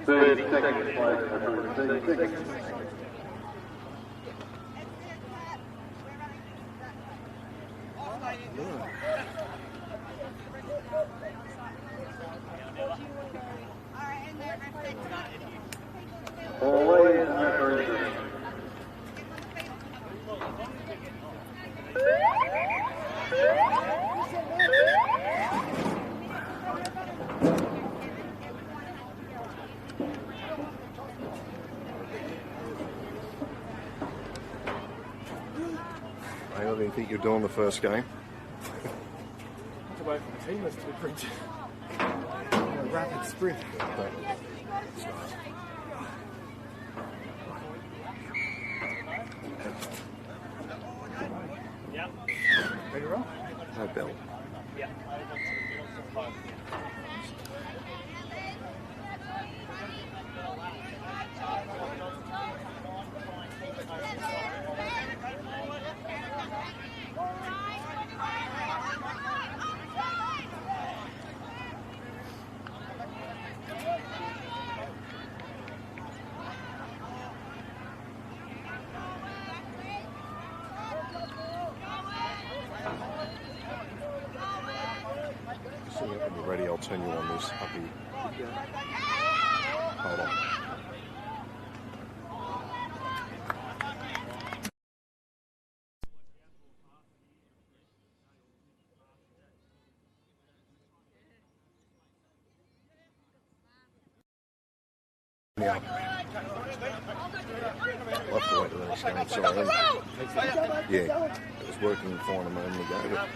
30 seconds place, 13 seconds. Always referee. I didn't think you'd doing the first game. To wait for the team list to be printed. A rapid sprint. Ready to roll? No bell. So when you're ready, I'll turn you on this happy. Hold on. Yeah. I'll have to wait till the next game. Sorry. Yeah, it was working fine a moment ago. But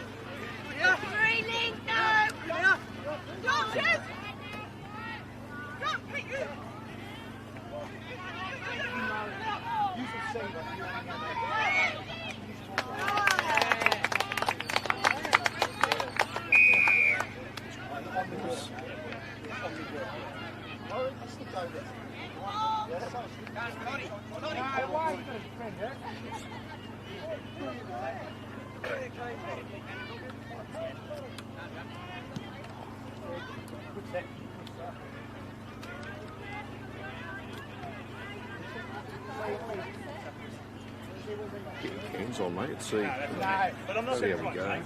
hands on, mate. See how we go.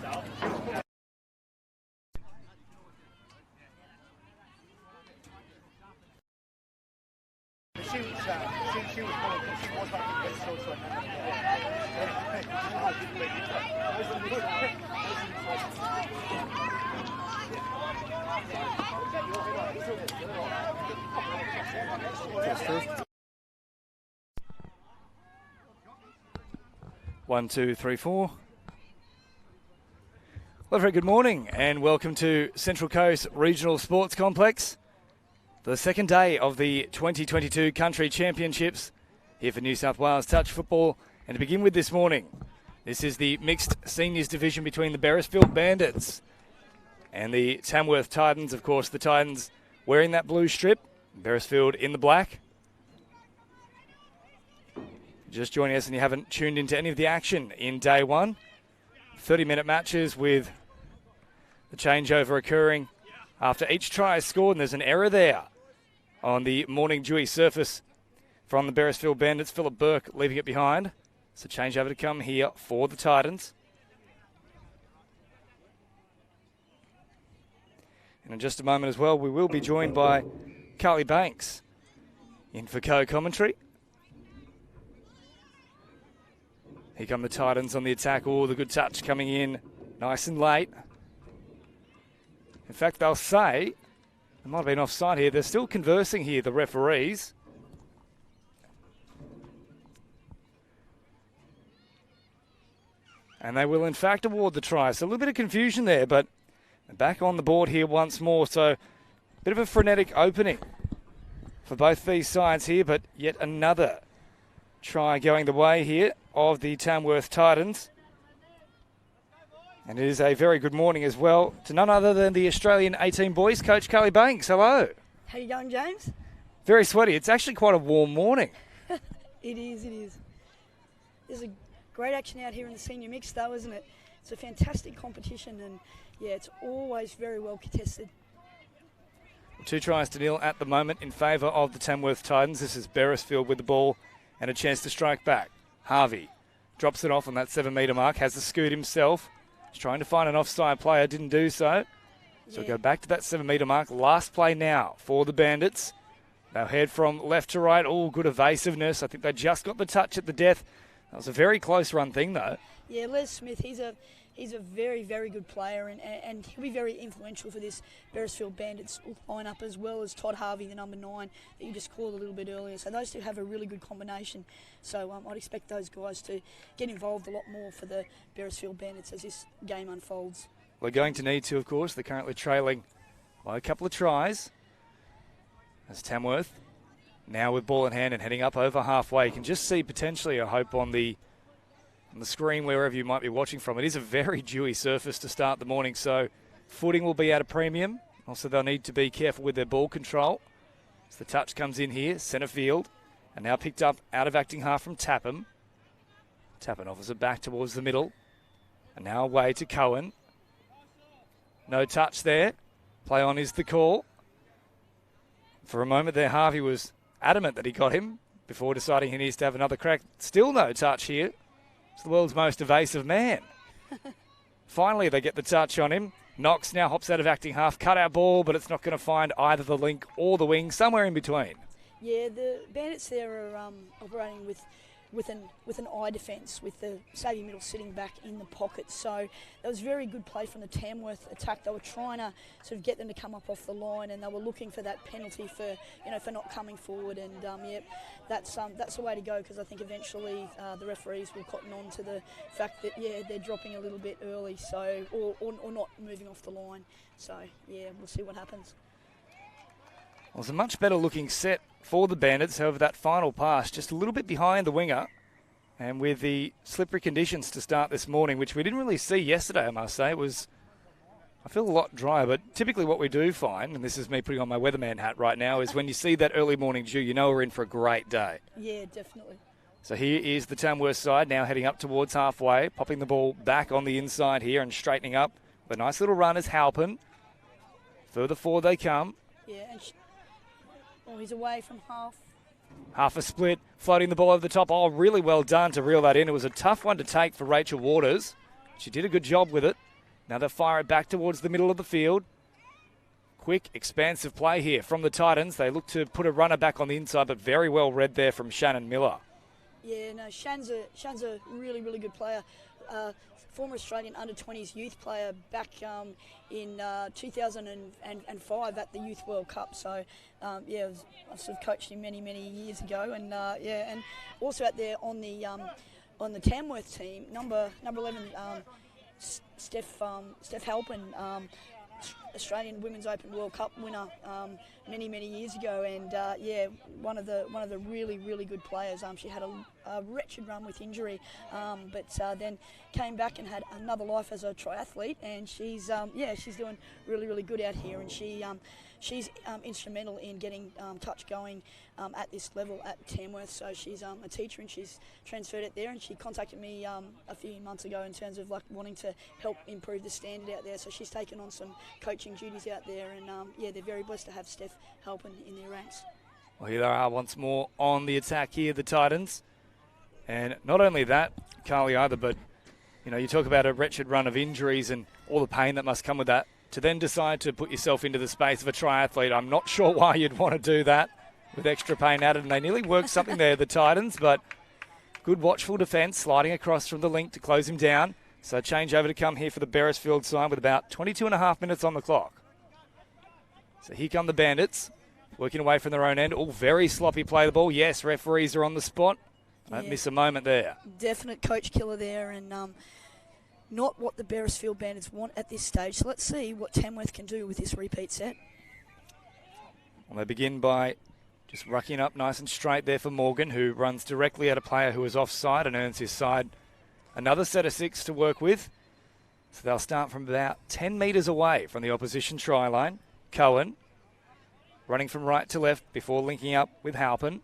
One, two, three, four. Well, very good morning and welcome to Central Coast Regional Sports Complex. The second day of the 2022 Country Championships here for New South Wales Touch Football. And to begin with this morning, this is the mixed seniors division between the Beresfield Bandits and the Tamworth Titans. Of course, the Titans wearing that blue strip, Beresfield in the black. Just joining us and you haven't tuned into any of the action in day one. 30-minute matches with the changeover occurring after each try is scored, and there's an error there on the morning dewy surface from the Beresfield Bandits. Philip Burke leaving it behind. So changeover to come here for the Titans. And in just a moment as well, we will be joined by Carly Banks in for co-commentary. Here come the Titans on the attack. Oh, the good touch coming in nice and late. In fact, they'll say, it might have been offside here. They're still conversing here, the referees. And they will, in fact, award the try. So a little bit of confusion there, but back on the board here once more. So a bit of a frenetic opening for both these sides here, but yet another try going the way here of the Tamworth Titans. And it is a very good morning as well to none other than the Australian 18 boys coach, Carly Banks. Hello. How you going, James? Very sweaty. It's actually quite a warm morning. It is. There's a great action out here in the senior mix though, isn't it? It's a fantastic competition and yeah, it's always very well contested. 2-0 at the moment in favour of the Tamworth Titans. This is Beresfield with the ball and a chance to strike back. Harvey drops it off on that 7-metre mark, has the scoot himself. He's trying to find an offside player, didn't do so. So go back to that 7-metre mark. Last play now for the Bandits. They'll head from left to right. Oh, good evasiveness. I think they just got the touch at the death. That was a very close run thing, though. Yeah, Les Smith, he's a very, very good player, and he'll be very influential for this Beresfield Bandits lineup, as well as Todd Harvey, the number 9, that you just called a little bit earlier. So those two have a really good combination. So I'd expect those guys to get involved a lot more for the Beresfield Bandits as this game unfolds. We're going to need to, of course. They're currently trailing by a couple of tries. As Tamworth, now with ball in hand and heading up over halfway. You can just see potentially a hope on the screen wherever you might be watching from. It is a very dewy surface to start the morning, so footing will be at a premium. Also, they'll need to be careful with their ball control. As the touch comes in here, centre field, and now picked up out of acting half from Tapham. Tapham offers it back towards the middle, and now away to Cohen. No touch there. Play on is the call. For a moment there, Harvey was adamant that he got him before deciding he needs to have another crack. Still no touch here. It's the world's most evasive man. Finally, they get the touch on him. Knox now hops out of acting half. Cut out ball, but it's not going to find either the link or the wing. Somewhere in between. Yeah, the Bandits there are operating with an eye defence, with the savvy middle sitting back in the pocket. So that was very good play from the Tamworth attack. They were trying to sort of get them to come up off the line, and they were looking for that penalty for not coming forward. And that's the way to go, because I think eventually the referees will cotton on to the fact that they're dropping a little bit early, so or not moving off the line. So we'll see what happens. Well, it was a much better looking set for the Bandits. However, that final pass just a little bit behind the winger, and with the slippery conditions to start this morning, which we didn't really see yesterday, I must say, I feel a lot drier, but typically what we do find, and this is me putting on my weatherman hat right now, is when you see that early morning dew, you know we're in for a great day. Yeah, definitely. So here is the Tamworth side, now heading up towards halfway, popping the ball back on the inside here and straightening up. A nice little run is Halpin. Further forward they come. Yeah, and he's away from half. Half a split, floating the ball over the top. Oh, really well done to reel that in. It was a tough one to take for Rachel Waters. She did a good job with it. Now they fire it back towards the middle of the field. Quick, expansive play here from the Titans. They look to put a runner back on the inside, but very well read there from Shannon Miller. Yeah, no, Shan's a really, really good player. Former Australian under-20s youth player back in 2005 at the Youth World Cup. So, I sort of coached him many, many years ago, and and also out there on the Tamworth team, number 11, Steph Halpin, Australian Women's Open World Cup winner many, many years ago, and one of the really, really good players. She had a wretched run with injury, but then came back and had another life as a triathlete, and she's doing really, really good out here, and she's instrumental in getting touch going at this level at Tamworth. So she's a teacher, and she's transferred it there, and she contacted me a few months ago in terms of wanting to help improve the standard out there. So she's taken on some coaching duties out there, and they're very blessed to have Steph helping in their ranks. Well, here they are once more on the attack here, the Titans. And not only that, Carly, either, but you talk about a wretched run of injuries and all the pain that must come with that. To then decide to put yourself into the space of a triathlete, I'm not sure why you'd want to do that with extra pain added. And they nearly worked something there, the Titans, but good watchful defence, sliding across from the link to close him down. So change over to come here for the Beresfield side with about 22 and a half minutes on the clock. So here come the Bandits, working away from their own end. All very sloppy play the ball. Yes, referees are on the spot. Don't miss a moment there. Definite coach killer there, and not what the Beresfield Bandits want at this stage. So let's see what Tamworth can do with this repeat set. Well, they begin by just rucking up nice and straight there for Morgan, who runs directly at a player who is offside and earns his side another set of 6 to work with. So they'll start from about 10 metres away from the opposition try line. Cohen running from right to left before linking up with Halpin.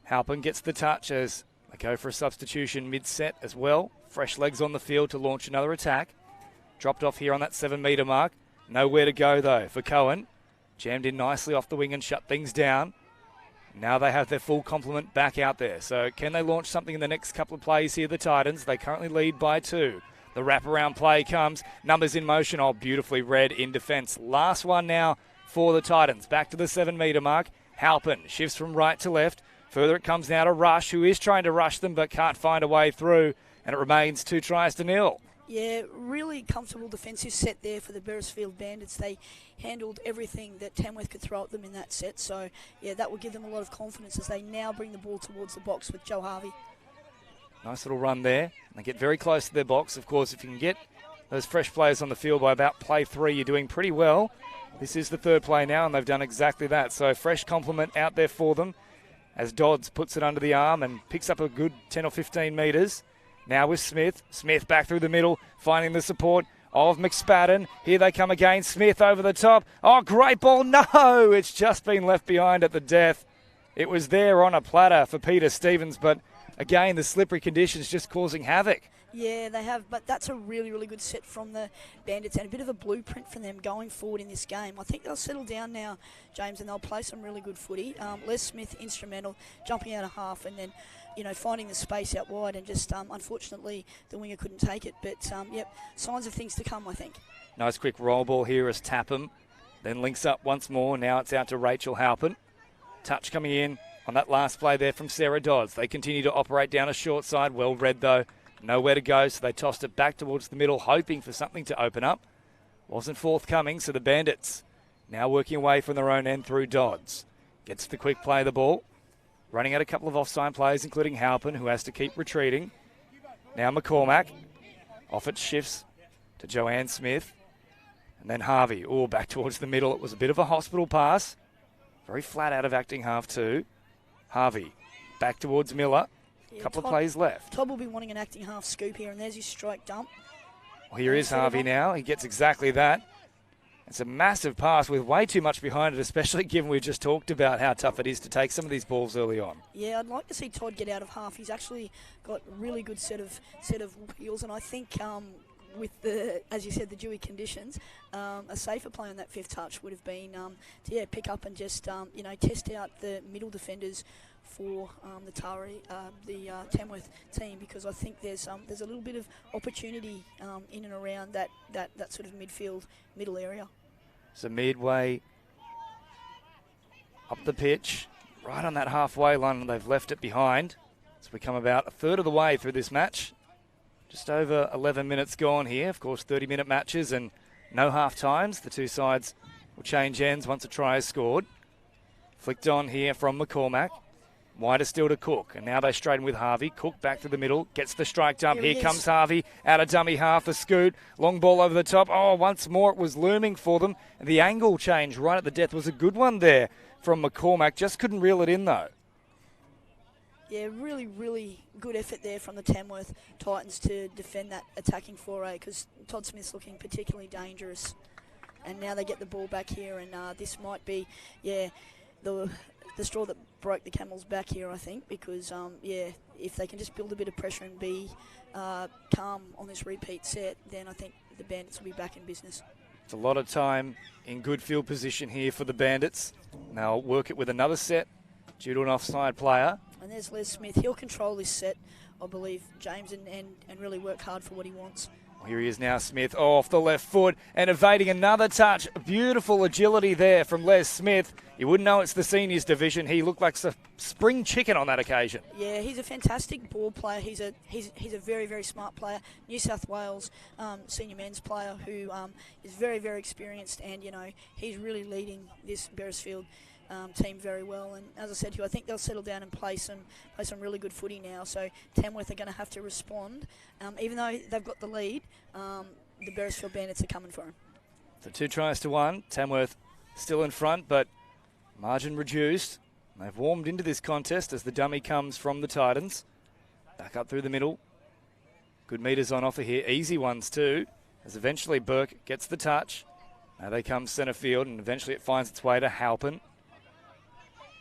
Halpin gets the touch as they go for a substitution mid-set as well. Fresh legs on the field to launch another attack. Dropped off here on that 7 metre mark. Nowhere to go though for Cohen. Jammed in nicely off the wing and shut things down. Now they have their full complement back out there. So can they launch something in the next couple of plays here, the Titans? They currently lead by 2. The wraparound play comes. Numbers in motion. Oh, beautifully read in defence. Last one now for the Titans. Back to the 7-metre mark. Halpin shifts from right to left. Further it comes now to Rush, who is trying to rush them but can't find a way through. And it remains 2-0. Yeah, really comfortable defensive set there for the Beresfield Bandits. They handled everything that Tamworth could throw at them in that set. So, yeah, that will give them a lot of confidence as they now bring the ball towards the box with Joe Harvey. Nice little run there. They get very close to their box. Of course, if you can get those fresh players on the field by about play 3, you're doing pretty well. This is the 3rd play now, and they've done exactly that. So fresh complement out there for them as Dodds puts it under the arm and picks up a good 10 or 15 metres. Now with Smith. Smith back through the middle, finding the support of McSpadden. Here they come again. Smith over the top. Oh, great ball. No, it's just been left behind at the death. It was there on a platter for Peter Stevens, but again, the slippery conditions just causing havoc. Yeah, they have, but that's a really, really good set from the Bandits and a bit of a blueprint for them going forward in this game. I think they'll settle down now, James, and they'll play some really good footy. Les Smith, instrumental, jumping out of half and then, finding the space out wide and just, unfortunately, the winger couldn't take it. But, yep, signs of things to come, I think. Nice quick roll ball here as Tapham then links up once more. Now it's out to Rachel Halpin. Touch coming in on that last play there from Sarah Dodds. They continue to operate down a short side. Well read, though. Nowhere to go, so they tossed it back towards the middle, hoping for something to open up. Wasn't forthcoming, so the Bandits now working away from their own end through Dodds. Gets the quick play of the ball. Running out a couple of offside players, including Halpin, who has to keep retreating. Now McCormack. Off it shifts to Joanne Smith. And then Harvey. Oh, back towards the middle. It was a bit of a hospital pass. Very flat out of acting half 2. Harvey back towards Miller. A couple of plays left. Todd will be wanting an acting half scoop here, and there's his strike dump. Well, here is Harvey now. He gets exactly that. It's a massive pass with way too much behind it, especially given we just talked about how tough it is to take some of these balls early on. Yeah, I'd like to see Todd get out of half. He's actually got a really good set of wheels, and I think with the, as you said, the dewy conditions, a safer play on that 5th touch would have been to pick up and just test out the middle defenders for the Tamworth team, because I think there's a little bit of opportunity in and around that sort of middle area. So midway up the pitch, right on that halfway line, and they've left it behind. So we come about a third of the way through this match. Just over 11 minutes gone here. Of course, 30-minute matches and no half times. The two sides will change ends once a try is scored. Flicked on here from McCormack. Wider still to Cook, and now they straighten with Harvey. Cook back to the middle, gets the strike dump. Here comes Harvey, out of dummy half, the scoot. Long ball over the top. Oh, once more it was looming for them. And the angle change right at the death was a good one there from McCormack. Just couldn't reel it in, though. Yeah, really, really good effort there from the Tamworth Titans to defend that attacking foray, because Todd Smith's looking particularly dangerous. And now they get the ball back here, and this might be, the straw that broke the camel's back here, I think, because, if they can just build a bit of pressure and be calm on this repeat set, then I think the Bandits will be back in business. It's a lot of time in good field position here for the Bandits. They'll work it with another set due to an offside player. And there's Les Smith. He'll control this set, I believe, James, and really work hard for what he wants. Here he is now, Smith, off the left foot and evading another touch. Beautiful agility there from Les Smith. You wouldn't know it's the seniors division. He looked like a spring chicken on that occasion. Yeah, he's a fantastic ball player. He's a very, very smart player. New South Wales senior men's player who is very, very experienced, and he's really leading this Beresfield team very well. And as I said to you, I think they'll settle down and play some really good footy now. So Tamworth are going to have to respond. Even though they've got the lead, the Beresfield Bandits are coming for them. So 2-1. Tamworth still in front, but margin reduced. They've warmed into this contest as the dummy comes from the Titans. Back up through the middle. Good metres on offer here. Easy ones too, as eventually Burke gets the touch. Now they come centre field, and eventually it finds its way to Halpin.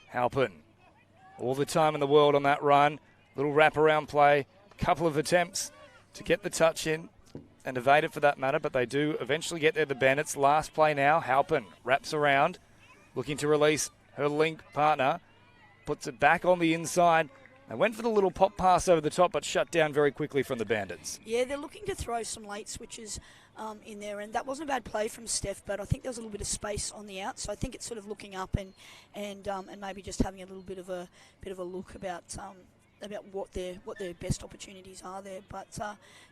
Halpin, all the time in the world on that run. Little wraparound play, couple of attempts to get the touch in and evade it for that matter, but they do eventually get there, the Bandits. Last play now, Halpin wraps around, looking to release her link partner. Puts it back on the inside. They went for the little pop pass over the top, but shut down very quickly from the Bandits. Yeah, they're looking to throw some late switches in there, and that wasn't a bad play from Steph, but I think there was a little bit of space on the out, so I think it's sort of looking up and maybe just having a little bit of a look about what their best opportunities are there. But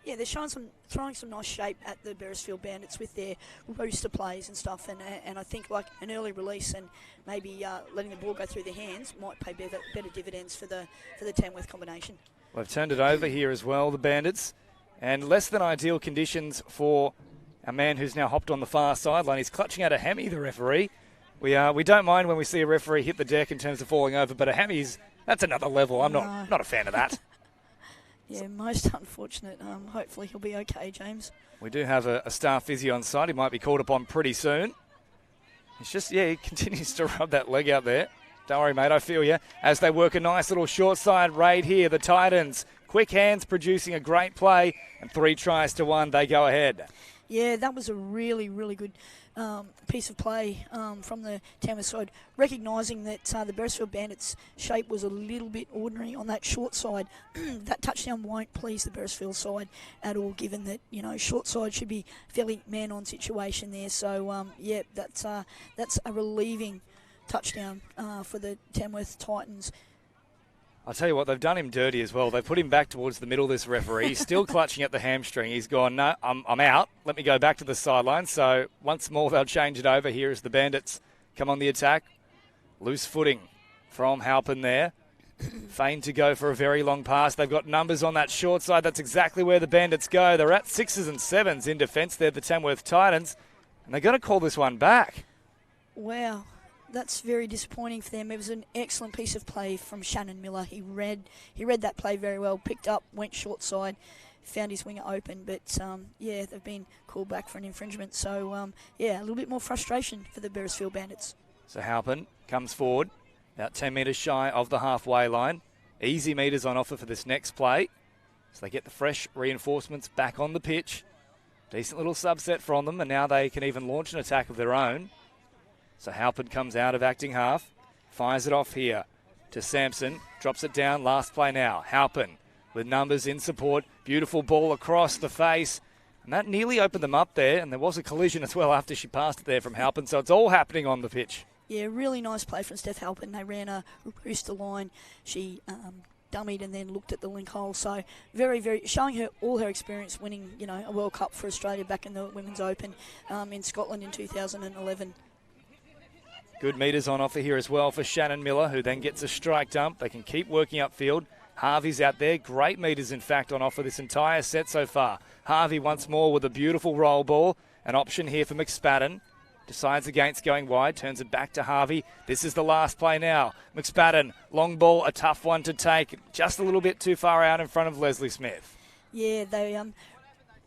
yeah, they're throwing some nice shape at the Beresfield Bandits with their rooster plays and stuff, and I think like an early release and maybe letting the ball go through their hands might pay better dividends for the Tamworth combination. Well, they've turned it over here as well, the Bandits, and less than ideal conditions for a man who's now hopped on the far sideline. He's clutching out a hammy, the referee. We don't mind when we see a referee hit the deck in terms of falling over, but a hammy's, that's another level. I'm not a fan of that. Yeah, most unfortunate. Hopefully he'll be okay, James. We do have a staff physio on site. He might be called upon pretty soon. It's just, he continues to rub that leg out there. Don't worry, mate, I feel you. As they work a nice little short side raid here, the Titans. Quick hands producing a great play, and 3 tries to 1, they go ahead. Yeah, that was a really, really good piece of play from the Tamworth side, recognising that the Beresfield Bandits' shape was a little bit ordinary on that short side. That touchdown won't please the Beresfield side at all, given that, short side should be fairly man-on situation there. So, that's a relieving touchdown for the Tamworth Titans. I'll tell you what, they've done him dirty as well. They've put him back towards the middle, this referee. He's still clutching at the hamstring. He's gone, no, I'm out. Let me go back to the sideline. So once more, they'll change it over here as the Bandits come on the attack. Loose footing from Halpin there. Feign to go for a very long pass. They've got numbers on that short side. That's exactly where the Bandits go. They're at 6s and 7s in defence. They're the Tamworth Titans. And they're going to call this one back. Wow. That's very disappointing for them. It was an excellent piece of play from Shannon Miller. He read that play very well, picked up, went short side, found his winger open. But, they've been called back for an infringement. So, a little bit more frustration for the Beresfield Bandits. So Halpin comes forward, about 10 metres shy of the halfway line. Easy metres on offer for this next play. So they get the fresh reinforcements back on the pitch. Decent little subset from them, and now they can even launch an attack of their own. So Halpin comes out of acting half, fires it off here to Sampson, drops it down, last play now. Halpin with numbers in support, beautiful ball across the face, and that nearly opened them up there, and there was a collision as well after she passed it there from Halpin, so it's all happening on the pitch. Yeah, really nice play from Steph Halpin. They ran a rooster line. She dummied and then looked at the link hole, so very, very, showing her all her experience winning, a World Cup for Australia back in the Women's Open in Scotland in 2011. Good metres on offer here as well for Shannon Miller, who then gets a strike dump. They can keep working upfield. Harvey's out there. Great metres, in fact, on offer this entire set so far. Harvey once more with a beautiful roll ball. An option here for McSpadden. Decides against going wide. Turns it back to Harvey. This is the last play now. McSpadden, long ball, a tough one to take. Just a little bit too far out in front of Leslie Smith. Yeah, they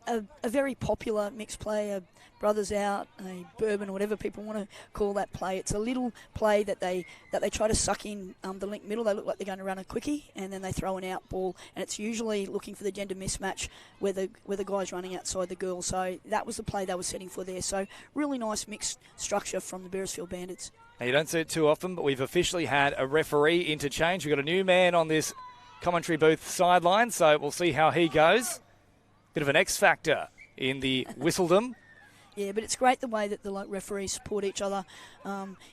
a very popular mixed play, a brothers out, a bourbon, whatever people want to call that play. It's a little play that they try to suck in the link middle. They look like they're going to run a quickie, and then they throw an out ball, and it's usually looking for the gender mismatch where the guy's running outside the girl. So that was the play they were setting for there. So really nice mixed structure from the Beresfield Bandits. Now, you don't see it too often, but we've officially had a referee interchange. We've got a new man on this commentary booth sideline, so we'll see how he goes. Bit of an X factor in the whistledom. Yeah, but it's great the way that the referees support each other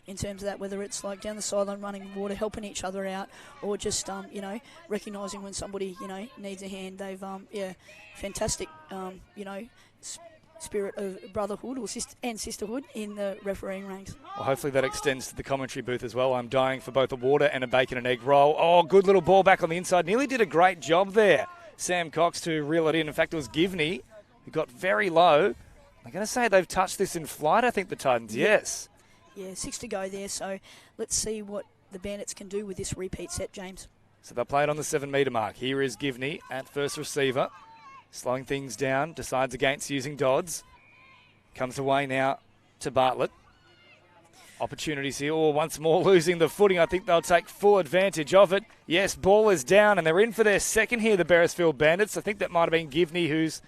in terms of that, whether it's like down the sideline running water, helping each other out, or just, recognising when somebody, needs a hand. They've, fantastic, spirit of brotherhood or sisterhood in the refereeing ranks. Well, hopefully that extends to the commentary booth as well. I'm dying for both a water and a bacon and egg roll. Oh, good little ball back on the inside. Nearly did a great job there, Sam Cox, to reel it in. In fact, it was Givney who got very low. I'm going to say they've touched this in flight, I think, the Titans. Yeah. Yes. Yeah, 6 to go there, so let's see what the Bandits can do with this repeat set, James. So they'll play it on the 7-metre mark. Here is Givney at first receiver. Slowing things down, decides against using Dodds. Comes away now to Bartlett. Opportunities here. Oh, once more losing the footing. I think they'll take full advantage of it. Yes, ball is down, and they're in for their second here, the Beresfield Bandits. I think that might have been Givney, who's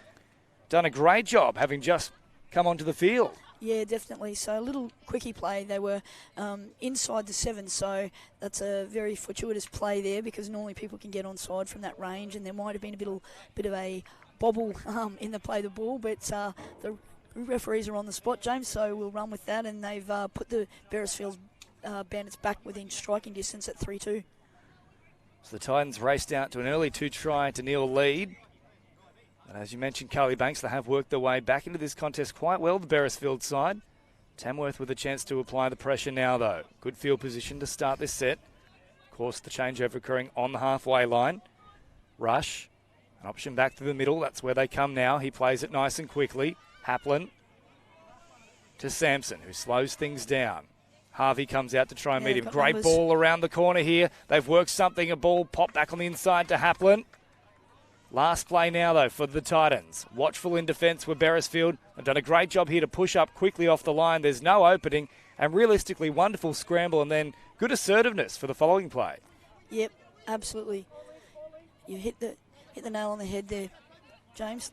done a great job having just come onto the field. Yeah, definitely. So a little quickie play. They were inside the 7, so that's a very fortuitous play there because normally people can get onside from that range, and there might have been a bit of a bobble in the play of the ball, but the referees are on the spot, James, so we'll run with that, and they've put the Beresfield Bandits back within striking distance at 3-2. So the Titans raced out to an early 2-try to Neil lead. And as you mentioned, Carly Banks, they have worked their way back into this contest quite well, the Beresfield side. Tamworth with a chance to apply the pressure now, though. Good field position to start this set. Of course, the changeover occurring on the halfway line. Rush, an option back to the middle. That's where they come now. He plays it nice and quickly. Haplin to Sampson, who slows things down. Harvey comes out to try and meet him. Great numbers. ball around the corner here. They've worked something, a ball popped back on the inside to Haplin. Last play now, though, for the Titans. Watchful in defence with Beresfield. They've done a great job here to push up quickly off the line. There's no opening, and realistically wonderful scramble, and then good assertiveness for the following play. Yep, absolutely. You hit the nail on the head there, James.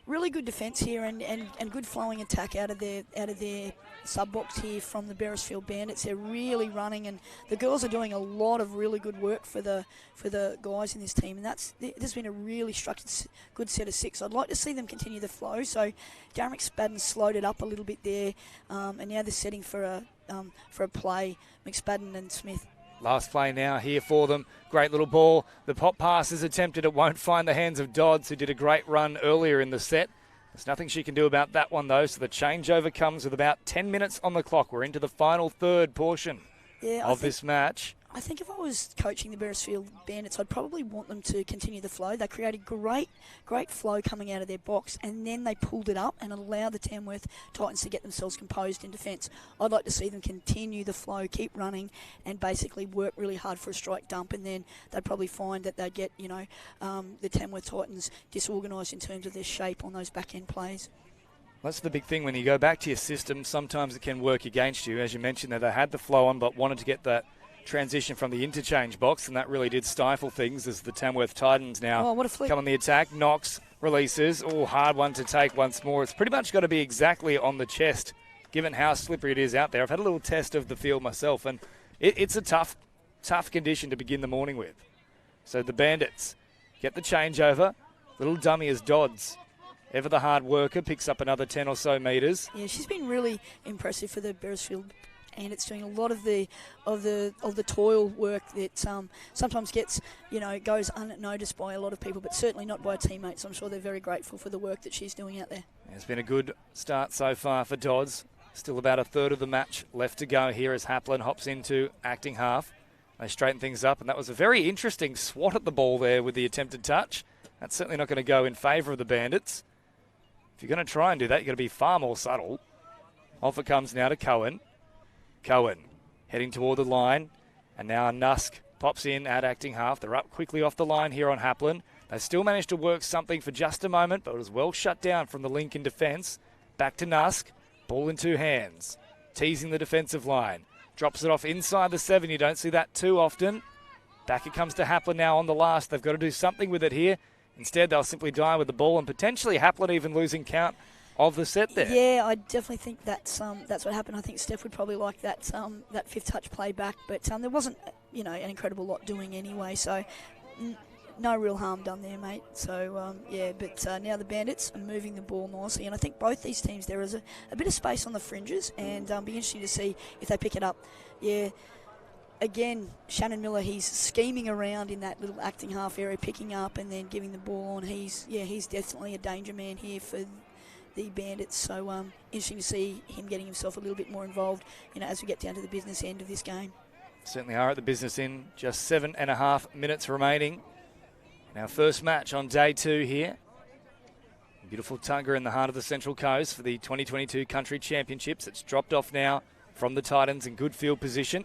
Really good defence here and good flowing attack out of their sub box here from the Beresfield Bandits. They're really running, and the girls are doing a lot of really good work for the guys in this team. And there's been a really structured, good set of 6. I'd like to see them continue the flow. So Darren McSpadden slowed it up a little bit there, and now they're setting for a play. McSpadden and Smith. Last play now here for them. Great little ball. The pop pass is attempted. It won't find the hands of Dodds, who did a great run earlier in the set. There's nothing she can do about that one, though. So the changeover comes with about 10 minutes on the clock. We're into the final third portion of this match. I think if I was coaching the Beresfield Bandits, I'd probably want them to continue the flow. They created great flow coming out of their box, and then they pulled it up and allowed the Tamworth Titans to get themselves composed in defence. I'd like to see them continue the flow, keep running, and basically work really hard for a strike dump, and then they'd probably find that they'd get, the Tamworth Titans disorganised in terms of their shape on those back-end plays. That's the big thing. When you go back to your system, sometimes it can work against you. As you mentioned, that they had the flow on but wanted to get that transition from the interchange box, and that really did stifle things as the Tamworth Titans now come on the attack. Knocks, releases. Oh, hard one to take once more. It's pretty much got to be exactly on the chest, given how slippery it is out there. I've had a little test of the field myself, and it's a tough condition to begin the morning with. So the Bandits get the changeover. Little dummy as Dodds, ever the hard worker, picks up another 10 or so metres. Yeah, she's been really impressive for the Beresfield, and it's doing a lot of the toil work that sometimes gets, goes unnoticed by a lot of people, but certainly not by teammates. I'm sure they're very grateful for the work that she's doing out there. It's been a good start so far for Dodds. Still about a third of the match left to go here as Haplin hops into acting half. They straighten things up, and that was a very interesting swat at the ball there with the attempted touch. That's certainly not going to go in favour of the Bandits. If you're going to try and do that, you've got to be far more subtle. Off it comes now to Cohen. Cohen heading toward the line, and now Nusk pops in at acting half. They're up quickly off the line here on Haplin. They still managed to work something for just a moment, but it was well shut down from the link in defence. Back to Nusk, ball in 2 hands, teasing the defensive line. Drops it off inside the 7. You don't see that too often. Back it comes to Haplin now on the last. They've got to do something with it here. Instead, they'll simply die with the ball, and potentially Haplin even losing count of the set there. Yeah, I definitely think that's what happened. I think Steph would probably like that fifth touch play back, but there wasn't an incredible lot doing anyway, so no real harm done there, mate. So but now the Bandits are moving the ball nicely, and I think both these teams, there is a bit of space on the fringes, and be interesting to see if they pick it up. Yeah. Again, Shannon Miller, he's scheming around in that little acting half area, picking up and then giving the ball on. He's definitely a danger man here for the Bandits. So interesting to see him getting himself a little bit more involved, as we get down to the business end of this game. Certainly are at the business end. Just 7.5 minutes remaining. Our first match on day 2 here. Beautiful tugger in the heart of the Central Coast for the 2022 Country Championships. It's dropped off now from the Titans in good field position.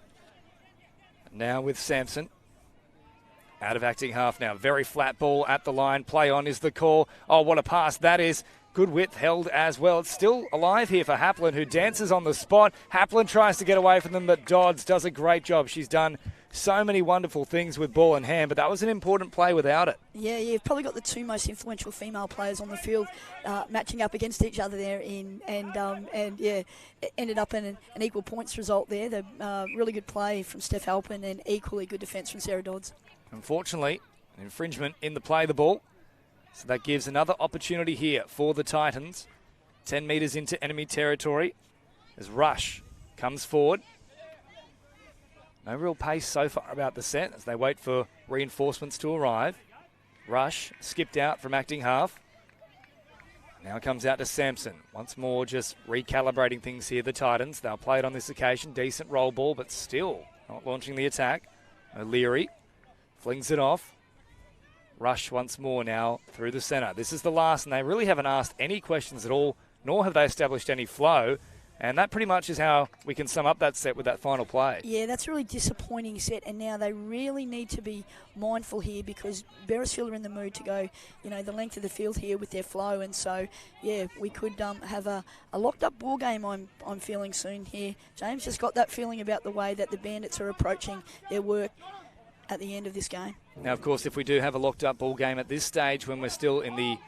Now with Sampson. Out of acting half now. Very flat ball at the line. Play on is the call. Oh, what a pass that is. Good width held as well. It's still alive here for Haplin, who dances on the spot. Haplin tries to get away from them, but Dodds does a great job. She's done so many wonderful things with ball in hand, but that was an important play without it. Yeah, you've probably got the two most influential female players on the field matching up against each other there, and it ended up in an equal points result there. The really good play from Steph Halpin and equally good defence from Sarah Dodds. Unfortunately, an infringement in the play of the ball, so that gives another opportunity here for the Titans. 10 metres into enemy territory as Rush comes forward. No real pace so far about the set as they wait for reinforcements to arrive. Rush skipped out from acting half. Now comes out to Sampson. Once more just recalibrating things here, the Titans. They'll play it on this occasion. Decent roll ball, but still not launching the attack. O'Leary flings it off. Rush once more now through the centre. This is the last, and they really haven't asked any questions at all, nor have they established any flow. And that pretty much is how we can sum up that set with that final play. Yeah, that's a really disappointing set, and now they really need to be mindful here because Beresfield are in the mood to go, the length of the field here with their flow, and so, yeah, we could have a locked-up ball game, I'm feeling soon here. James, just got that feeling about the way that the Bandits are approaching their work at the end of this game. Now, of course, if we do have a locked-up ball game at this stage when we're still in the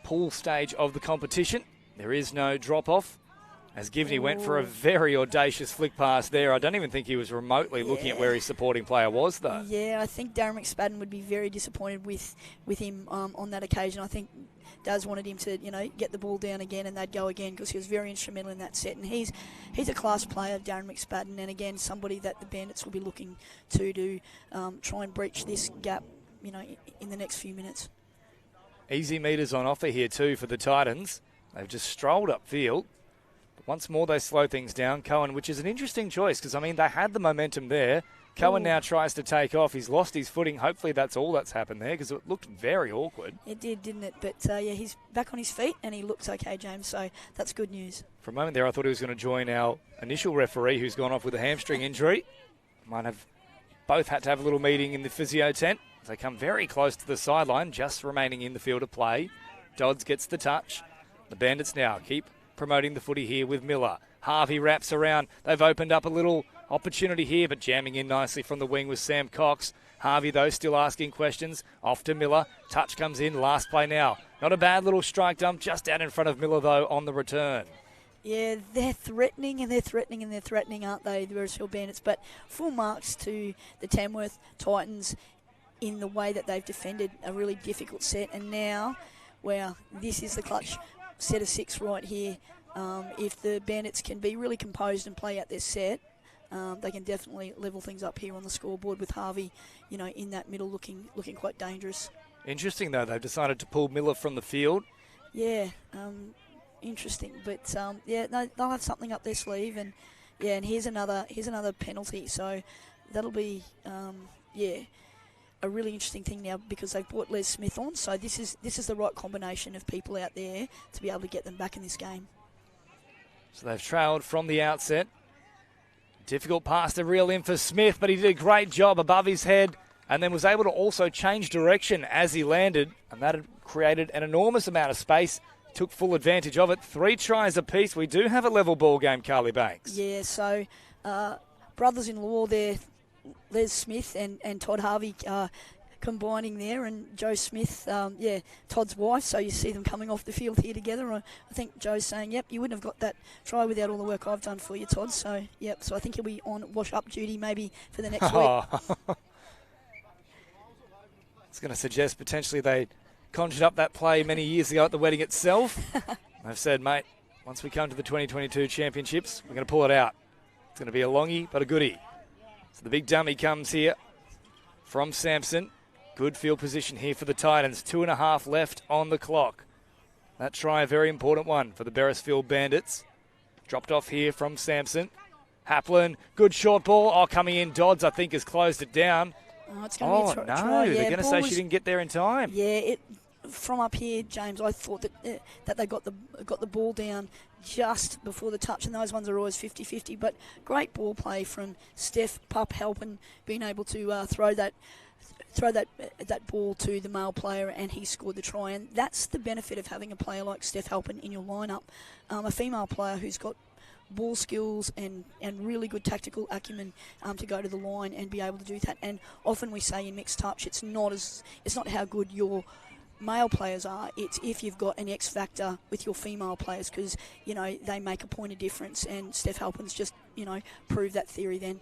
pool stage of the competition, there is no drop-off. As Givney went for a very audacious flick pass there. I don't even think he was remotely looking at where his supporting player was, though. Yeah, I think Darren McSpadden would be very disappointed with him on that occasion. I think Daz wanted him to, get the ball down again and they'd go again because he was very instrumental in that set. And he's a class player, Darren McSpadden, and again, somebody that the Bandits will be looking to try and breach this gap, in the next few minutes. Easy meters on offer here, too, for the Titans. They've just strolled upfield. Once more, they slow things down. Cohen, which is an interesting choice because, they had the momentum there. Cohen now tries to take off. He's lost his footing. Hopefully that's all that's happened there because it looked very awkward. It did, didn't it? But, he's back on his feet and he looks okay, James, so that's good news. For a moment there, I thought he was going to join our initial referee who's gone off with a hamstring injury. Might have both had to have a little meeting in the physio tent. They come very close to the sideline, just remaining in the field of play. Dodds gets the touch. The Bandits now keep promoting the footy here with Miller. Harvey wraps around. They've opened up a little opportunity here, but jamming in nicely from the wing with Sam Cox. Harvey, though, still asking questions. Off to Miller. Touch comes in. Last play now. Not a bad little strike dump. Just out in front of Miller, though, on the return. Yeah, they're threatening, aren't they, the Beresfield Bandits? But full marks to the Tamworth Titans in the way that they've defended a really difficult set. And now, this is the clutch set of 6 right here. If the Bandits can be really composed and play out their set, they can definitely level things up here on the scoreboard with Harvey, in that middle looking quite dangerous. Interesting, though, they've decided to pull Miller from the field. Yeah, interesting. But, they'll have something up their sleeve. And here's another penalty. So that'll be, a really interesting thing now because they've brought Les Smith on. So this is the right combination of people out there to be able to get them back in this game. So they've trailed from the outset. Difficult pass to reel in for Smith, but he did a great job above his head and then was able to also change direction as he landed, and that had created an enormous amount of space. Took full advantage of it. 3 tries apiece. We do have a level ball game, Carly Banks. Yeah, so brothers-in-law there, Les Smith and Todd Harvey combining there, and Joe Smith, Todd's wife, so you see them coming off the field here together. I think Joe's saying, yep, you wouldn't have got that try without all the work I've done for you, Todd. So, yep, so I think he'll be on wash-up duty maybe for the next week. It's going to suggest potentially they conjured up that play many years ago at the wedding itself. They've said, mate, once we come to the 2022 championships, we're going to pull it out. It's going to be a longie, but a goodie. So the big dummy comes here from Sampson. Good field position here for the Titans. 2.5 left on the clock. That try, a very important one for the Beresfield Bandits. Dropped off here from Sampson. Haplin, good short ball. Oh, coming in. Dodds, I think, has closed it down. Oh, it's going to be a try. They're going to say she didn't get there in time. Yeah, from up here, James, I thought that they got the ball down just before the touch, and those ones are always 50-50. But great ball play from Steph Pup helping, being able to throw that ball to the male player, and he scored the try. And that's the benefit of having a player like Steph Halpin in your lineup, a female player who's got ball skills and really good tactical acumen to go to the line and be able to do that. And often we say in mixed touch, it's not how good your male players are, it's if you've got an X factor with your female players, because they make a point of difference, and Steph Halpin's just proved that theory then.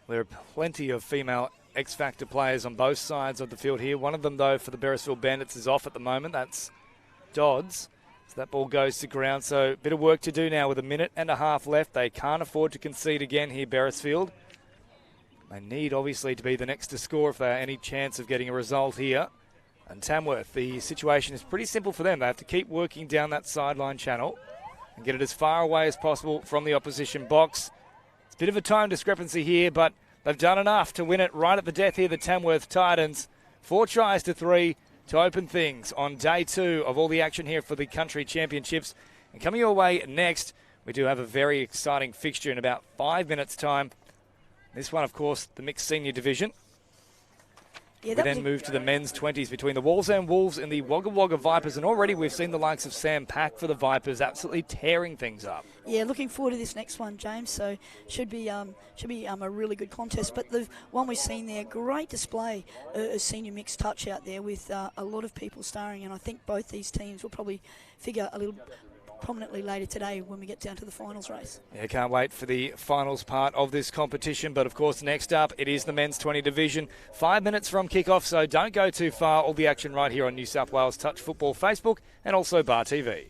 There are plenty of female X Factor players on both sides of the field here. One of them, though, for the Beresfield Bandits is off at the moment. That's Dodds. So that ball goes to ground. So a bit of work to do now with a minute and a half left. They can't afford to concede again here, Beresfield. They need, obviously, to be the next to score if they have any chance of getting a result here. And Tamworth, the situation is pretty simple for them. They have to keep working down that sideline channel and get it as far away as possible from the opposition box. It's a bit of a time discrepancy here, but they've done enough to win it right at the death here, the Tamworth Titans. 4 tries to 3 to open things on day 2 of all the action here for the country championships. And coming your way next, we do have a very exciting fixture in about 5 minutes' time. This one, of course, the mixed senior division. Yeah, We then move to the men's 20s between the Walsam Wolves and the Wagga Wagga Vipers. And already we've seen the likes of Sam Pack for the Vipers absolutely tearing things up. Yeah, looking forward to this next one, James. So should be a really good contest. But the one we've seen there, great display, a senior mixed touch out there with a lot of people starring. And I think both these teams will probably figure a little prominently later today when we get down to the finals race. Yeah, can't wait for the finals part of this competition. But, of course, next up, it is the men's 20 division. 5 minutes from kickoff, so don't go too far. All the action right here on New South Wales Touch Football Facebook and also Bar TV.